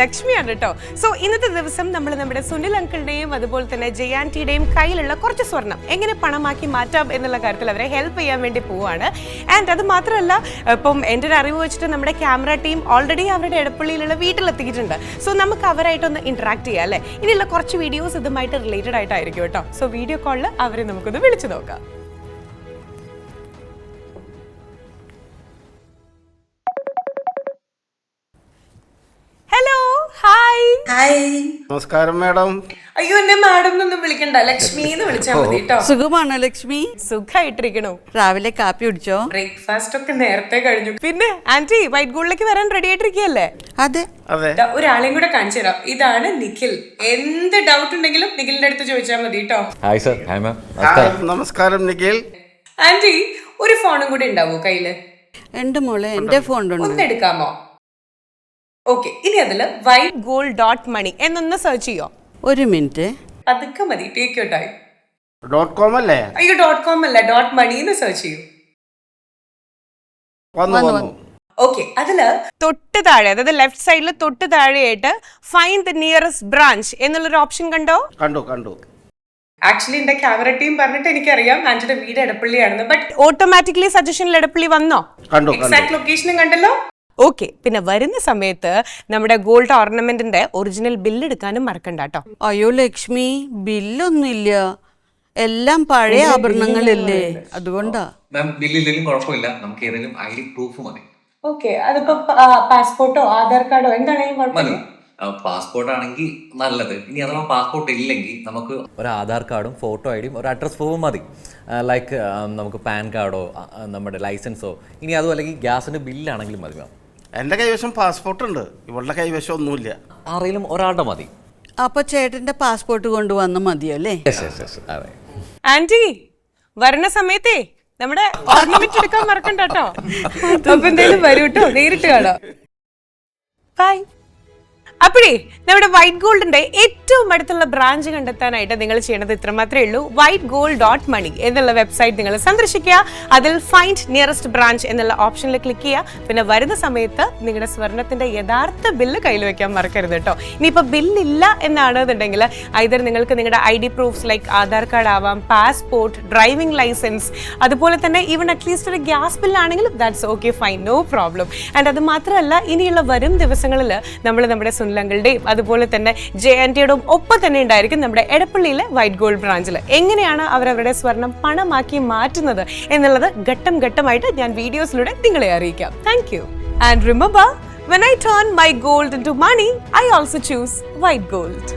ലക്ഷ്മിയാണ് കേട്ടോ. സോ ഇന്നത്തെ ദിവസം നമ്മൾ നമ്മുടെ സുനിൽ അങ്കിളിന്റെയും അതുപോലെ തന്നെ ജയാന്റിയുടെയും കയ്യിലുള്ള കുറച്ച് സ്വർണം എങ്ങനെ പണമാക്കി മാറ്റാം എന്നുള്ള കാര്യത്തിൽ അവരെ ഹെൽപ്പ് ചെയ്യാൻ വേണ്ടി പോവാണ്. ആൻഡ് അത് മാത്രമല്ല, ഇപ്പം എൻ്റെ ഒരു അറിവ് വെച്ചിട്ട് നമ്മുടെ ക്യാമറ ടീം ഓൾറെഡി അവരുടെ എടപ്പള്ളിയിലുള്ള വീട്ടിലെത്തിയിട്ടുണ്ട്. സോ നമുക്ക് അവരായിട്ടൊന്ന് ഇന്ററാക്ട് ചെയ്യാം അല്ലേ. ഇനിയുള്ള കുറച്ച് വീഡിയോസ് ഇതുമായിട്ട് റിലേറ്റഡ് ആയിട്ടായിരിക്കും കേട്ടോ. സോ വീഡിയോ കോളിൽ അവരെ നമുക്കൊന്ന് വിളിച്ചു നോക്കാം. Hello, hi. നമസ്കാരം മാഡം. അയ്യോ, എന്നെ മാഡം എന്നൊന്നും വിളിക്കണ്ട, ലക്ഷ്മി എന്ന് വിളിച്ചാൽ മതി കേട്ടോ. സുഖമാണോ ലക്ഷ്മി? സുഖമായിട്ടിരിക്കണോ? രാവിലെ കാപ്പി കുടിച്ചോ? ബ്രേക്ക്ഫാസ്റ്റ് ഒക്കെ നേരത്തെ കഴിഞ്ഞു. പിന്നെ ആന്റി വൈറ്റ് ഗോൾഡിലേക്ക് വരാൻ റെഡി ആയിട്ടിരിക്കുകയല്ലേ? അതെ അതെ. ഒരാളെയും കൂടെ കാണിച്ചു തരാം. ഇതാണ് നിഖിൽ. എന്ത് ഡൗട്ട് ഉണ്ടെങ്കിലും നിഖിലിന്റെ അടുത്ത് ചോദിച്ചാൽ മതി കേട്ടോ. Hi sir. Hi ma'am. നമസ്കാരം നിഖിൽ. ആന്റി, ഒരു ഫോണും കൂടി ഉണ്ടാവോ കയ്യില്? എന്റെ മോളെ, എന്റെ ഫോൺ ഒന്ന് എടുക്കാമോ? ഓക്കെ, ഇനി അതില് whitegold.money എന്നൊന്ന് സെർച്ച് ചെയ്യോ. ഒരു മിനിറ്റ്. അതൊക്കെ മതി, ടേക്ക് യുവർ ടൈം. .com അല്ലേ? അയ്യോ, .com അല്ല, .money എന്ന് സെർച്ച് ചെയ്യൂ. വന്നു. ഓക്കെ, അതില് തൊട്ട് താഴെ, അതായത് ലെഫ്റ്റ് സൈഡിൽ തൊട്ട് താഴെയായിട്ട് ഫൈൻഡ് ദ നിയറസ്റ്റ് ബ്രാഞ്ച് എന്നുള്ളൊരു ഓപ്ഷൻ കണ്ടോ? കണ്ടു. ആക്ച്വലി എന്റെ ക്യാമറ ടീം പറഞ്ഞിട്ട് എനിക്കറിയാം ആന്റിയുടെ വീട് എടപ്പള്ളിയാണെന്ന്. ബട്ട് ഓട്ടോമാറ്റിക്കലി സജഷനിൽ എടപ്പള്ളി വന്നോ? എക്സാക്ട് ലൊക്കേഷനും കണ്ടല്ലോ. ഓക്കെ, പിന്നെ വരുന്ന സമയത്ത് നമ്മുടെ ഗോൾഡ് ഓർണമെന്റിന്റെ ഒറിജിനൽ ബില്ല് എടുക്കാനും മറക്കണ്ട കേട്ടോ. അയ്യോ ലക്ഷ്മി, ബില്ലൊന്നുമില്ല, എല്ലാം പഴയ ആഭരണങ്ങളല്ലേ, അതുകൊണ്ടാ. മാം ബില്ലില്ലെങ്കിലും കുഴപ്പമില്ല, നമുക്ക് ഏതെങ്കിലും ഐ ഡി പ്രൂഫ് മതി. ഓക്കെ, അതിപ്പോ പാസ്പോർട്ടോ ആധാർ കാർഡോ എന്താണെങ്കിലും മതി. പാസ്പോർട്ട് ആണെങ്കിൽ നല്ലത്. ഇനി അഥവാ പാസ്പോർട്ട് ഇല്ലെങ്കിൽ നമുക്ക് ഒരു ആധാർ കാർഡും ഫോട്ടോ ഐ ഡിയും ഒരു അഡ്രസ് പ്രൂഫും മതി. ലൈക്ക് നമുക്ക് പാൻ കാർഡോ നമ്മുടെ ലൈസൻസോ, ഇനി അതും അല്ലെങ്കിൽ ഗ്യാസിന്റെ ബില്ലാണെങ്കിലും മതി മാം. എന്റെ കൈവശം പാസ്പോർട്ട് ഉണ്ട്, ഇവളുടെ കൈവശം ഒന്നുമില്ല. ആരെങ്കിലും ഒരാളുടെ മതി. അപ്പൊ ചേട്ടന്റെ പാസ്പോർട്ട് കൊണ്ടുവന്ന് മതിയോ അല്ലേ? അതെ. ആന്റി, വരുന്ന സമയത്തേ നമ്മുടെ ഓർണമെന്റ് എടുക്കാൻ മറക്കണ്ട കേട്ടോ. അപ്പൊ എന്തായാലും വരൂ കേട്ടോ, നേരിട്ട് കാണാം. ബൈ. അപ്പോഴേ നമ്മുടെ വൈറ്റ് ഗോൾഡിന്റെ ഏറ്റവും അടുത്തുള്ള ബ്രാഞ്ച് കണ്ടെത്താനായിട്ട് നിങ്ങൾ ചെയ്യേണ്ടത് ഇത്ര മാത്രമേ ഉള്ളൂ. whitegold.money എന്നുള്ള വെബ്സൈറ്റ് നിങ്ങൾ സന്ദർശിക്കുക. അതിൽ ഫൈൻഡ് നിയറസ്റ്റ് ബ്രാഞ്ച് എന്നുള്ള ഓപ്ഷനിൽ ക്ലിക്ക് ചെയ്യുക. പിന്നെ വരുന്ന സമയത്ത് നിങ്ങളുടെ സ്വർണത്തിന്റെ യഥാർത്ഥ ബില്ല് കയ്യിൽ വെക്കാൻ മറക്കരുത് കേട്ടോ. ഇനിയിപ്പോൾ ബില്ലില്ല എന്നാണെന്നുണ്ടെങ്കിൽ ഐദർ നിങ്ങൾക്ക് നിങ്ങളുടെ I D proofs like Aadhaar card ആവാം, പാസ്പോർട്ട്, ഡ്രൈവിംഗ് ലൈസൻസ്, അതുപോലെ തന്നെ ഈവൻ അറ്റ്ലീസ്റ്റ് ഒരു ഗ്യാസ് ബില്ലാണെങ്കിലും that's okay, fine, no problem. And അത് മാത്രമല്ല, ഇനിയുള്ള വരും ദിവസങ്ങളിൽ നമ്മൾ നമ്മുടെ സുനിലങ്ങളുടെയും അതുപോലെ തന്നെ ജയന്റിയുടെയും ഒപ്പം തന്നെ ഉണ്ടായിരിക്കും നമ്മുടെ എടപ്പള്ളിയിലെ വൈറ്റ് ഗോൾഡ് ബ്രാഞ്ചിൽ. എങ്ങനെയാണ് അവരവരുടെ സ്വർണം പണമാക്കി മാറ്റുന്നത് എന്നുള്ളത് ഘട്ടം ഘട്ടമായിട്ട് ഞാൻ വീഡിയോസിലൂടെ നിങ്ങളെ അറിയിക്കാം. Thank you. And remember, when I turn my gold into money, I also choose white gold.